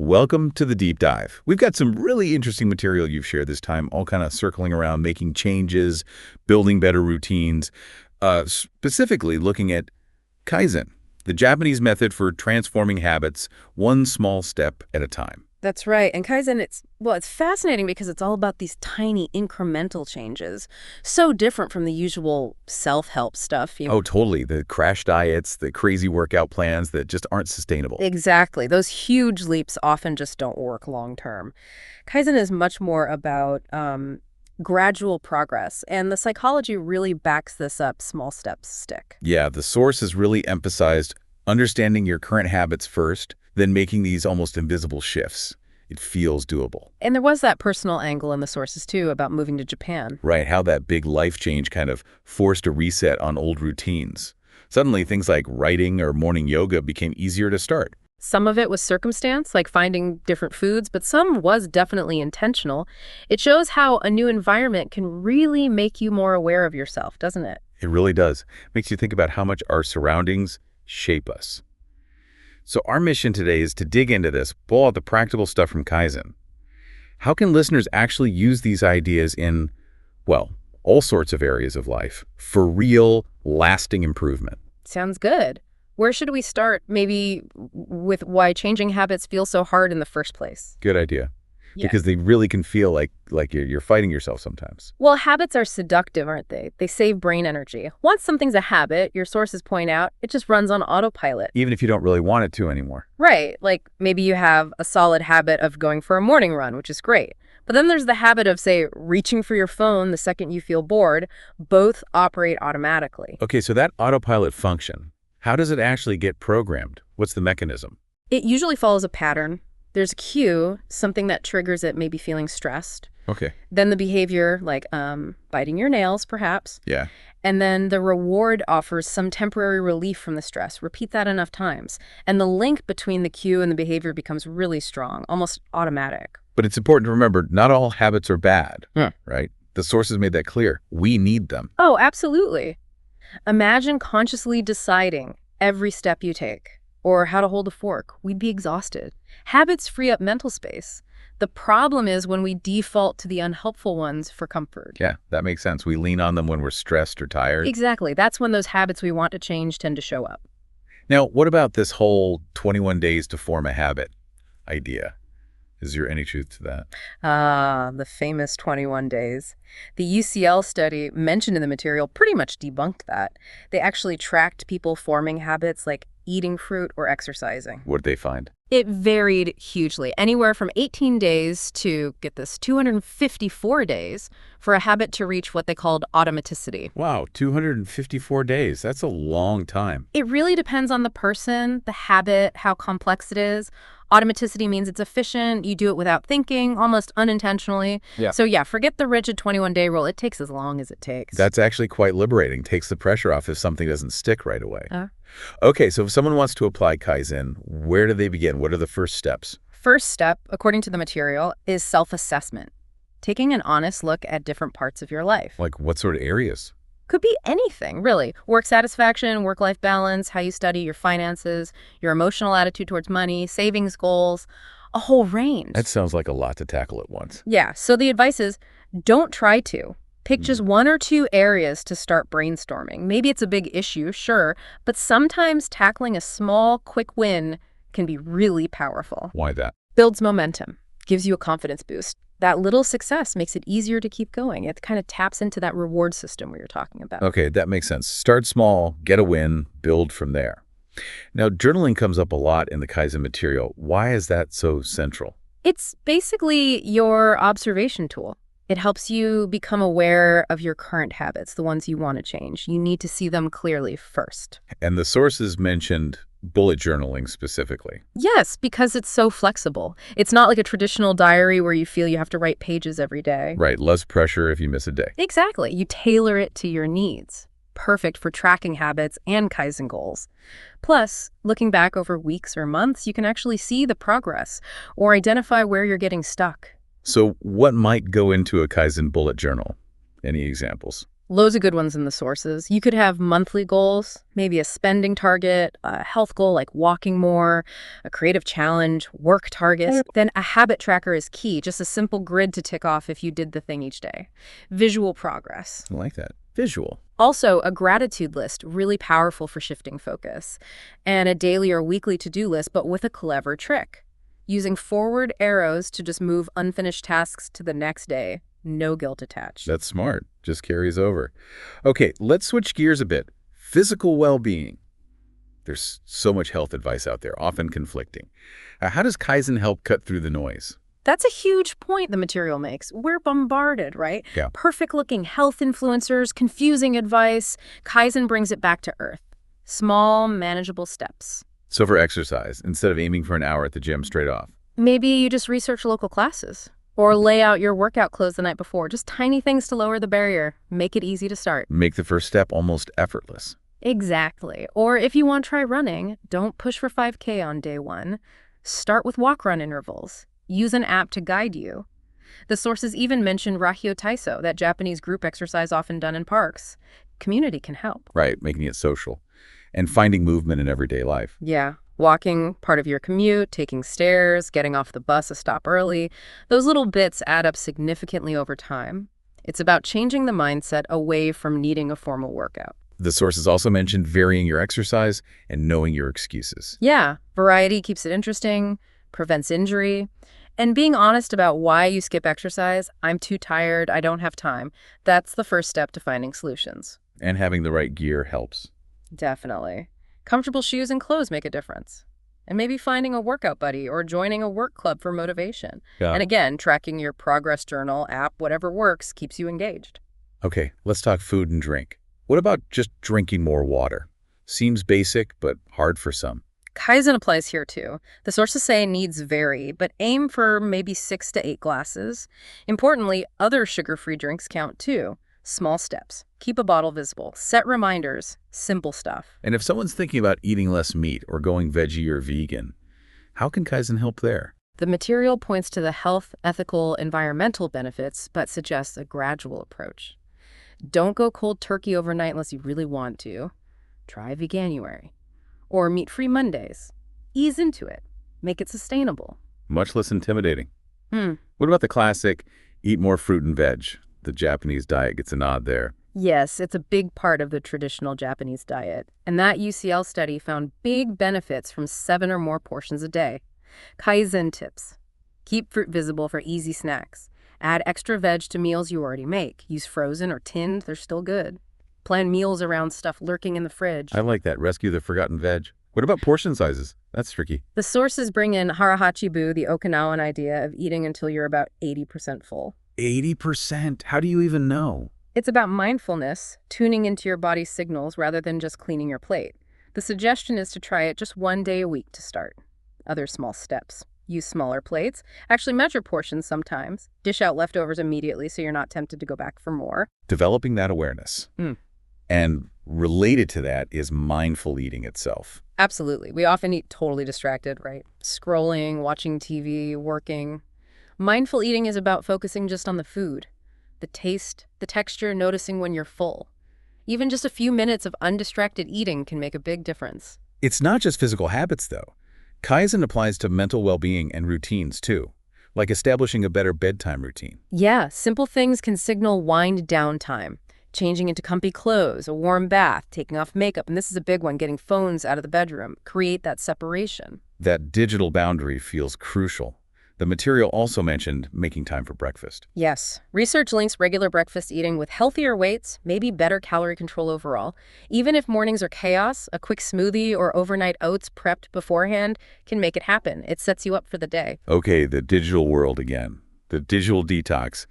welcome to the deep dive. We've got some really interesting material you've shared this time, all kind of circling around making changes, building better routines, specifically looking at Kaizen, the Japanese method for transforming habits one small step at a time. That's right. And Kaizen, it's fascinating because it's all about these tiny incremental changes. So different from the usual self-help stuff. Oh, totally. The crash diets, the crazy workout plans that just aren't sustainable. Exactly. Those huge leaps often just don't work long term. Kaizen is much more about gradual progress, and the psychology really backs this up. Small steps stick. Yeah, the source has really emphasized understanding your current habits first, then making these almost invisible shifts. It feels doable. And there was that personal angle in the sources, too, about moving to Japan. Right, how that big life change kind of forced a reset on old routines. Suddenly, things like writing or morning yoga became easier to start. Some of it was circumstance, like finding different foods, but some was definitely intentional. It shows how a new environment can really make you more aware of yourself, doesn't it? It really does. Makes you think about how much our surroundings shape us. So our mission today is to dig into this, pull out the practical stuff from Kaizen. How can listeners actually use these ideas in, well, all sorts of areas of life for real, lasting improvement? Sounds good. Where should we start? Maybe with why changing habits feel so hard in the first place. Good idea. Yeah. Because they really can feel like you're fighting yourself sometimes. Well, habits are seductive, aren't they? They save brain energy. Once something's a habit, your sources point out, it just runs on autopilot. Even if you don't really want it to anymore. Right. Like maybe you have a solid habit of going for a morning run, which is great. But then there's the habit of, say, reaching for your phone the second you feel bored. Both operate automatically. Okay, so that autopilot function, how does it actually get programmed? What's the mechanism? It usually follows a pattern. There's a cue, something that triggers it, maybe feeling stressed. Okay. Then the behavior, like biting your nails, perhaps. Yeah. And then the reward offers some temporary relief from the stress. Repeat that enough times. And the link between the cue and the behavior becomes really strong, almost automatic. But it's important to remember, not all habits are bad, right? The sources made that clear. We need them. Oh, absolutely. Imagine consciously deciding every step you take, or how to hold a fork. We'd be exhausted. Habits free up mental space. The problem is when we default to the unhelpful ones for comfort. Yeah, that makes sense. We lean on them when we're stressed or tired. Exactly. That's when those habits we want to change tend to show up. Now, what about this whole 21 days to form a habit idea? Is there any truth to that? The famous 21 days. The UCL study mentioned in the material pretty much debunked that. They actually tracked people forming habits like eating fruit or exercising. What did they find? It varied hugely, anywhere from 18 days to, get this, 254 days for a habit to reach what they called automaticity. Wow, 254 days. That's a long time. It really depends on the person, the habit, how complex it is. Automaticity means it's efficient, you do it without thinking, almost unintentionally. Yeah. So yeah, forget the rigid 21-day rule. It takes as long as it takes. That's actually quite liberating. Takes the pressure off if something doesn't stick right away. Okay, so if someone wants to apply Kaizen, where do they begin? What are the first steps? First step, according to the material, is self-assessment. Taking an honest look at different parts of your life. Like what sort of areas? Could be anything, really. Work satisfaction, work-life balance, how you study, your finances, your emotional attitude towards money, savings goals, a whole range. That sounds like a lot to tackle at once. Yeah, so the advice is don't try to. Pick just one or two areas to start brainstorming. Maybe it's a big issue, sure, but sometimes tackling a small, quick win can be really powerful. Why that? Builds momentum, gives you a confidence boost. That little success makes it easier to keep going. It kind of taps into that reward system we were talking about. Okay, that makes sense. Start small, get a win, build from there. Now, journaling comes up a lot in the Kaizen material. Why is that so central? It's basically your observation tool. It helps you become aware of your current habits, the ones you want to change. You need to see them clearly first. And the sources mentioned bullet journaling specifically. Yes, because it's so flexible. It's not like a traditional diary where you feel you have to write pages every day. Right, less pressure if you miss a day. Exactly. You tailor it to your needs. Perfect for tracking habits and Kaizen goals. Plus, looking back over weeks or months, you can actually see the progress or identify where you're getting stuck. So what might go into a Kaizen bullet journal? Any examples? Loads of good ones in the sources. You could have monthly goals, maybe a spending target, a health goal like walking more, a creative challenge, work targets. Then a habit tracker is key, just a simple grid to tick off if you did the thing each day. Visual progress. I like that. Visual. Also, a gratitude list, really powerful for shifting focus. And a daily or weekly to-do list, but with a clever trick. Using forward arrows to just move unfinished tasks to the next day. No guilt attached. That's smart. Just carries over. Okay, let's switch gears a bit. Physical well-being. There's so much health advice out there, often conflicting. How does Kaizen help cut through the noise? That's a huge point the material makes. We're bombarded, right? Yeah. Perfect-looking health influencers, confusing advice. Kaizen brings it back to earth. Small, manageable steps. So for exercise, instead of aiming for an hour at the gym straight off. Maybe you just research local classes. Or lay out your workout clothes the night before. Just tiny things to lower the barrier. Make it easy to start. Make the first step almost effortless. Exactly. Or if you want to try running, don't push for 5K on day one. Start with walk-run intervals. Use an app to guide you. The sources even mention Rahyo Taiso, that Japanese group exercise often done in parks. Community can help. Right, making it social. And finding movement in everyday life. Yeah. Walking, part of your commute, taking stairs, getting off the bus a stop early. Those little bits add up significantly over time. It's about changing the mindset away from needing a formal workout. The sources also mentioned varying your exercise and knowing your excuses. Yeah, variety keeps it interesting, prevents injury. And being honest about why you skip exercise, I'm too tired, I don't have time, that's the first step to finding solutions. And having the right gear helps. Definitely. Comfortable shoes and clothes make a difference. And maybe finding a workout buddy or joining a work club for motivation. Yeah. And again, tracking your progress journal, app, whatever works, keeps you engaged. Okay, let's talk food and drink. What about just drinking more water? Seems basic, but hard for some. Kaizen applies here too. The sources say needs vary, but aim for maybe 6 to 8 glasses. Importantly, other sugar-free drinks count too. Small steps. Keep a bottle visible. Set reminders. Simple stuff. And if someone's thinking about eating less meat or going veggie or vegan, how can Kaizen help there? The material points to the health, ethical, environmental benefits, but suggests a gradual approach. Don't go cold turkey overnight unless you really want to. Try Veganuary. Or meat-free Mondays. Ease into it. Make it sustainable. Much less intimidating. What about the classic, eat more fruit and veg? The Japanese diet gets a nod there. Yes, it's a big part of the traditional Japanese diet. And that UCL study found big benefits from 7 or more portions a day. Kaizen tips. Keep fruit visible for easy snacks. Add extra veg to meals you already make. Use frozen or tinned, they're still good. Plan meals around stuff lurking in the fridge. I like that. Rescue the forgotten veg. What about portion sizes? That's tricky. The sources bring in harahachibu, the Okinawan idea of eating until you're about 80% full. 80%? How do you even know? It's about mindfulness, tuning into your body's signals rather than just cleaning your plate. The suggestion is to try it just 1 day a week to start. Other small steps. Use smaller plates. Actually measure portions sometimes. Dish out leftovers immediately so you're not tempted to go back for more. Developing that awareness. And related to that is mindful eating itself. Absolutely. We often eat totally distracted, right? Scrolling, watching TV, working. Mindful eating is about focusing just on the food. The taste, the texture, noticing when you're full. Even just a few minutes of undistracted eating can make a big difference. It's not just physical habits, though. Kaizen applies to mental well-being and routines, too, like establishing a better bedtime routine. Yeah, simple things can signal wind down time. Changing into comfy clothes, a warm bath, taking off makeup, and this is a big one, getting phones out of the bedroom. Create that separation. That digital boundary feels crucial. The material also mentioned making time for breakfast. Yes. Research links regular breakfast eating with healthier weights, maybe better calorie control overall. Even if mornings are chaos, a quick smoothie or overnight oats prepped beforehand can make it happen. It sets you up for the day. Okay, the digital world again. The digital detox.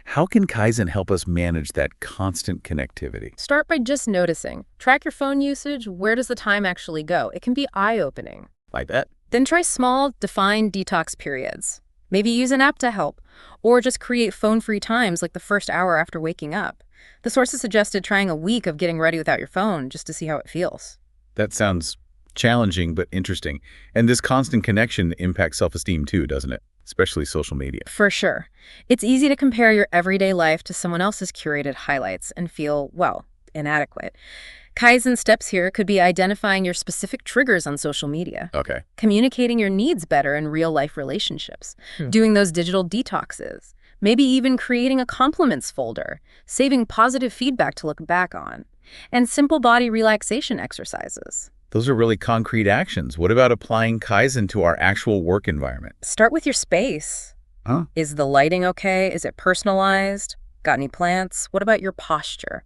How can Kaizen help us manage that constant connectivity? Start by just noticing. Track your phone usage. Where does the time actually go? It can be eye-opening. Like that? Then try small, defined detox periods. Maybe use an app to help, or just create phone-free times like the first hour after waking up. The sources suggested trying a week of getting ready without your phone just to see how it feels. That sounds challenging but interesting. And this constant connection impacts self-esteem too, doesn't it? especially social media. For sure. It's easy to compare your everyday life to someone else's curated highlights and feel, well, inadequate. Kaizen steps here could be identifying your specific triggers on social media, Okay. communicating your needs better in real-life relationships, doing those digital detoxes, maybe even creating a compliments folder, saving positive feedback to look back on, and simple body relaxation exercises. Those are really concrete actions. What about applying Kaizen to our actual work environment? Start with your space. Huh? Is the lighting okay? Is it personalized? Got any plants? What about your posture?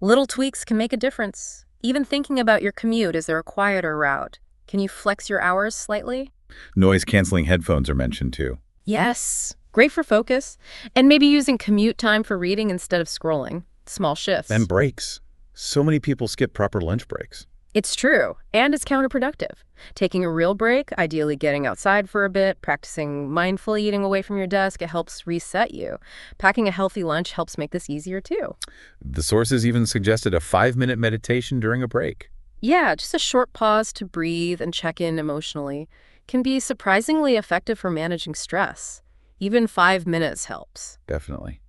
Little tweaks can make a difference. Even thinking about your commute, is there a quieter route? Can you flex your hours slightly? Noise-canceling headphones are mentioned too. Yes. Great for focus. And maybe using commute time for reading instead of scrolling. Small shifts. And breaks. So many people skip proper lunch breaks. It's true, and it's counterproductive. Taking a real break, ideally getting outside for a bit, practicing mindful eating away from your desk, it helps reset you. Packing a healthy lunch helps make this easier too. The sources even suggested a 5-minute meditation during a break. Yeah, just a short pause to breathe and check in emotionally can be surprisingly effective for managing stress. Even 5 minutes helps. Definitely.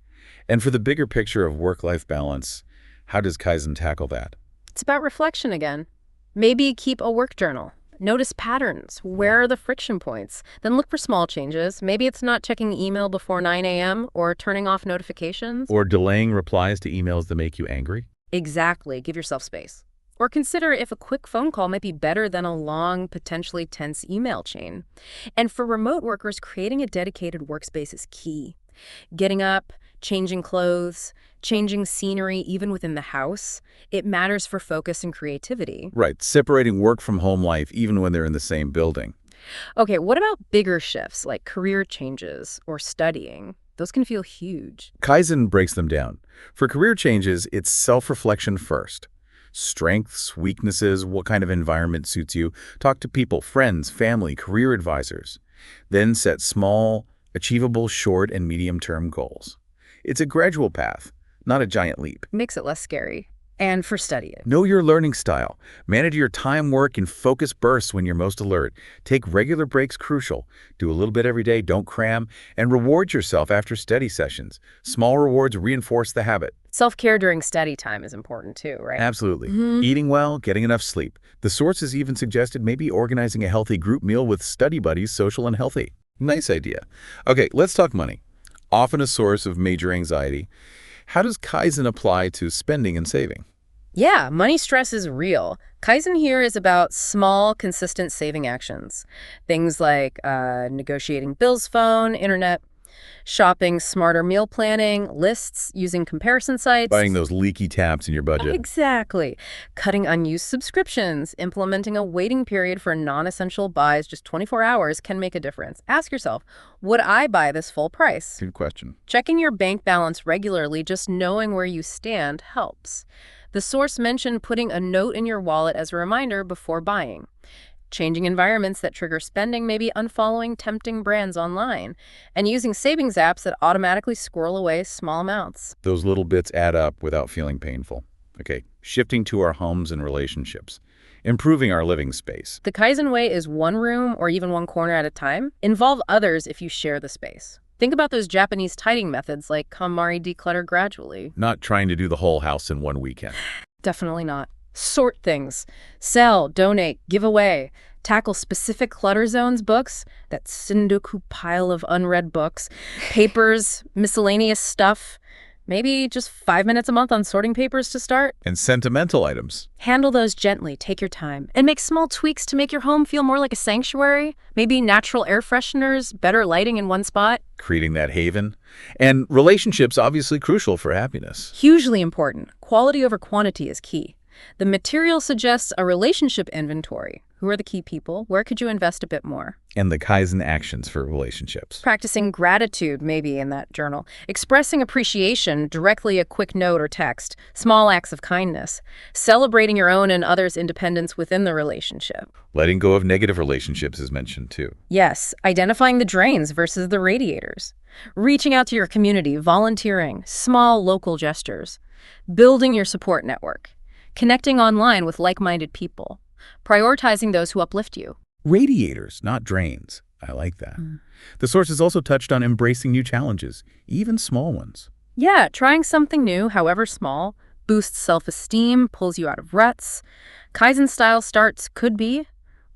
And for the bigger picture of work-life balance, how does Kaizen tackle that? It's about reflection again. Maybe keep a work journal. Notice patterns. Where are the friction points? Then look for small changes. Maybe it's not checking email before 9 a.m. or turning off notifications. Or delaying replies to emails that make you angry? Exactly. Give yourself space. Or consider if a quick phone call might be better than a long, potentially tense email chain. And for remote workers, creating a dedicated workspace is key. Getting up, changing clothes, changing scenery even within the house, it matters for focus and creativity. Right, separating work from home life even when they're in the same building. Okay, what about bigger shifts like career changes or studying? Those can feel huge. Kaizen breaks them down. For career changes, it's self-reflection first. Strengths, weaknesses, what kind of environment suits you. Talk to people, friends, family, career advisors. Then set small, achievable short and medium-term goals. It's a gradual path, not a giant leap. Makes it less scary. And for studying. Know your learning style. Manage your time, work, in focus bursts when you're most alert. Take regular breaks crucial. Do a little bit every day, don't cram, and reward yourself after study sessions. Small rewards reinforce the habit. Self-care during study time is important too, right? Absolutely. Eating well, getting enough sleep. The sources even suggested maybe organizing a healthy group meal with study buddies, social and healthy. Nice idea. Okay, let's talk money. Often a source of major anxiety. How does Kaizen apply to spending and saving? Yeah, money stress is real. Kaizen here is about small, consistent saving actions. Things like negotiating bills, phone, internet, shopping, smarter meal planning, lists, using comparison sites. Buying those leaky taps in your budget. Exactly. Cutting unused subscriptions, implementing a waiting period for non-essential buys, just 24 hours, can make a difference. Ask yourself, would I buy this full price? Good question. Checking your bank balance regularly, just knowing where you stand, helps. The source mentioned putting a note in your wallet as a reminder before buying. Changing environments that trigger spending, maybe unfollowing tempting brands online, and using savings apps that automatically squirrel away small amounts. Those little bits add up without feeling painful. Okay, shifting to our homes and relationships. Improving our living space. The Kaizen way is one room or even one corner at a time. Involve others if you share the space. Think about those Japanese tidying methods like KonMari declutter gradually. Not trying to do the whole house in one weekend. Definitely not. Sort things. Sell, donate, give away. Tackle specific clutter zones books, that Sundoku pile of unread books, papers, miscellaneous stuff. Maybe just 5 minutes a month on sorting papers to start. And sentimental items. Handle those gently, take your time, and make small tweaks to make your home feel more like a sanctuary. Maybe natural air fresheners, better lighting in one spot. Creating that haven. And relationships obviously crucial for happiness. Hugely important. Quality over quantity is key. The material suggests a relationship inventory. Who are the key people? Where could you invest a bit more? And the Kaizen actions for relationships. Practicing gratitude, maybe in that journal. Expressing appreciation, directly a quick note or text. Small acts of kindness. Celebrating your own and others' independence within the relationship. Letting go of negative relationships is mentioned too. Yes, identifying the drains versus the radiators. Reaching out to your community, volunteering, small local gestures. Building your support network. Connecting online with like-minded people. Prioritizing those who uplift you. Radiators, not drains. I like that. The sources also touched on embracing new challenges, even small ones. Yeah, trying something new, however small, boosts self-esteem, pulls you out of ruts. Kaizen-style starts could be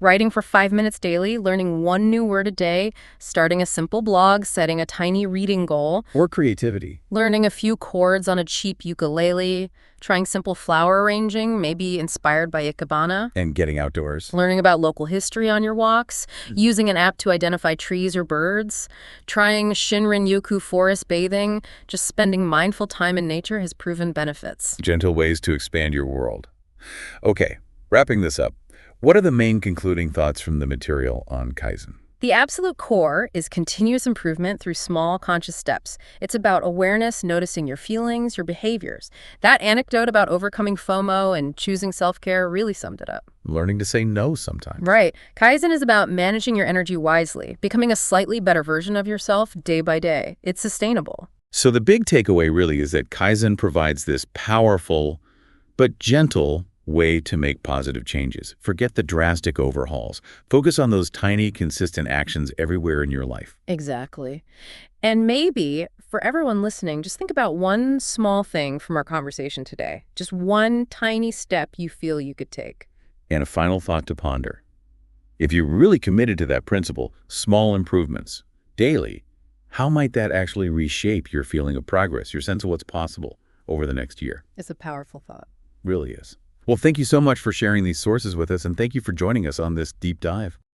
writing for 5 minutes daily, learning one new word a day, starting a simple blog, setting a tiny reading goal, Or creativity. learning a few chords on a cheap ukulele, trying simple flower arranging, maybe inspired by Ikebana, And getting outdoors. learning about local history on your walks, using an app to identify trees or birds, trying Shinrin-yoku forest bathing, just spending mindful time in nature has proven benefits. Gentle ways to expand your world. Okay, wrapping this up. What are the main concluding thoughts from the material on Kaizen? The absolute core is continuous improvement through small, conscious steps. It's about awareness, noticing your feelings, your behaviors. That anecdote about overcoming FOMO and choosing self-care really summed it up. Learning to say no sometimes. Right. Kaizen is about managing your energy wisely, becoming a slightly better version of yourself day by day. It's sustainable. So the big takeaway really is that Kaizen provides this powerful but gentle way to make positive changes. Forget the drastic overhauls. Focus on those tiny, consistent actions everywhere in your life. Exactly. And maybe for everyone listening, just think about one small thing from our conversation today. Just one tiny step you feel you could take. And a final thought to ponder. If you're really committed to that principle, small improvements, daily, how might that actually reshape your feeling of progress, your sense of what's possible over the next year? It's a powerful thought. Really is. Well, thank you so much for sharing these sources with us, and thank you for joining us on this deep dive.